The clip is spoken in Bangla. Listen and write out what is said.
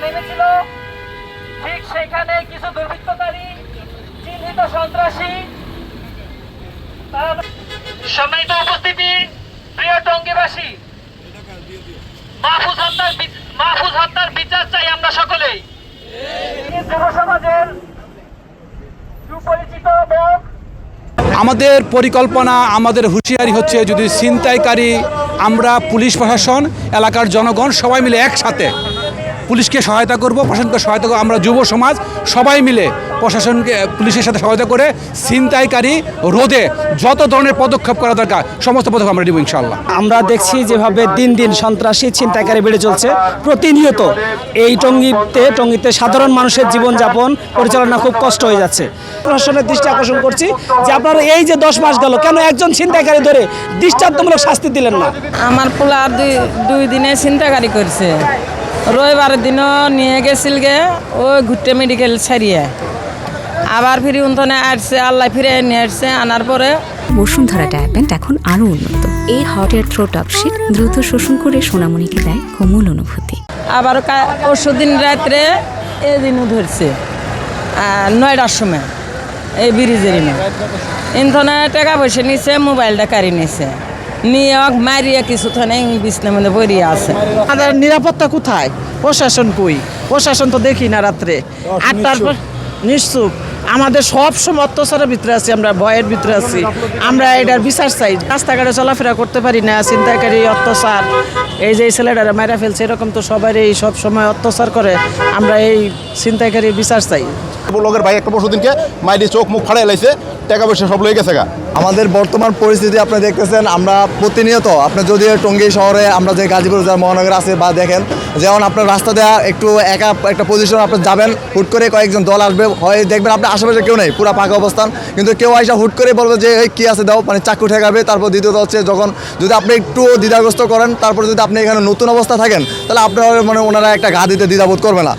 নেমেছিল, ঠিক সেখানে কিছু দুর্বৃত্তকারী চিহ্নিত সন্ত্রাসী সম্মানিত উপস্থিতি, প্রিয় টঙ্গীবাসী, মাহফুজ হত্যার বিচার চাই আমরা সকলেই। যুব সমাজের সুপরিচিত মুখ। আমাদের পরিকল্পনা, আমাদের হুঁশিয়ারি হচ্ছে, যদি ছিনতাইকারী, আমরা পুলিশ প্রশাসন, এলাকার জনগণ সবাই মিলে একসাথে পুলিশকে সহায়তা করব, প্রশাসনকে সহায়তা করব। আমরা যুব সমাজ সবাই মিলে প্রশাসনকে, পুলিশের সাথে সহায়তা করে ছিনতাইকারী রোধে যত ধরনের পদক্ষেপ করা দরকার সমস্ত পদক্ষেপ আমরা নেব ইনশাআল্লাহ। আমরা দেখছি যেভাবে দিন দিন সন্ত্রাসী ছিনতাইকারী বেড়ে চলছে প্রতিনিয়ত। এই টঙ্গীতে সাধারণ মানুষের জীবনযাপন পরিচালনা খুব কষ্ট হয়ে যাচ্ছে। প্রশাসনের দৃষ্টি আকর্ষণ করছি যে আপনারা এই যে 10 মাস গেল, কেন একজন ছিনতাইকারী ধরে দৃষ্টান্তমূলক শাস্তি দিলেন না? আমার পোলা দুই দিনে ছিনতাইকারী করছে। রবিবারের দিনও নিয়ে গেছিল গে ওই ঘুরতে মেডিকেল ছাড়িয়ে, আবার ফিরে উন্থনে আসছে, আল্লাহ ফিরে নিয়ে আসছে। আনার পরে বসুন্ধরা ডায়াপেন্ট এখন আরও উন্নত। এই হট এয়ার থ্রো টপশিট দ্রুত শোষণ করে সোনামণিকে দেয় কোমল অনুভূতি। আবার পরশু দিন রাত্রে এই দিনও ধরছে 9টার সময় এই ব্রিজের ইন্ধনে টাকা পয়সা নিছে, মোবাইলটা কারি নিছে, নিয়ে মারিয়ে কিছু থানে বিছনার মধ্যে পড়িয়ে আছে। আমাদের নিরাপত্তা কোথায়? প্রশাসন কই? প্রশাসন তো দেখি না। রাত্রে 8টার পর নিশ্চুপ। আমাদের সব সময় অত্যাচারের ভিতরে আছি, আমরা ভয়ের ভিতরে আছি। আমরা এটার বিচার চাই। রাস্তাঘাটে চলাফেরা করতে পারি না, ছিনতাইকারী অত্যাচার, এই যে ছেলেটারা মারা ফেলছে, এরকম তো সবারই সব সময় অত্যাচার করে। আমরা এই ছিনতাইকারীর বিচার চাই। লোকের ভাই একটা পরশু দিনকে মাইরি চোখ মুখ ফাড়াই লাইছে, টাকা পয়সা সব লয়ে গেছে গা। আমাদের বর্তমান পরিস্থিতি আপনি দেখতেছেন, আমরা প্রতিনিয়ত আপনি যদি টঙ্গী শহরে, আমরা যে গাজীপুর মহানগর আছে বা দেখেন, যেমন আপনার রাস্তা দেওয়া একটু একা একটা পজিশন আপনি যাবেন, হুট করে কয়েকজন দল আসবে, হয় দেখবেন আপনার আশেপাশে কেউ নেই, পুরো ফাঁকা অবস্থান, কিন্তু কেউ আইসা হুট করে বলবে যে এই কী আছে দাও, মানে চাকু ঠেকাবে। তারপর দ্বিতীয়ত হচ্ছে, যখন যদি আপনি একটু দ্বিধাগ্রস্ত করেন, তারপর যদি আপনি এখানে নতুন অবস্থা থাকেন, তাহলে আপনার মানে ওনারা একটা ঘা দিতে দ্বিধাবোধ করবে না।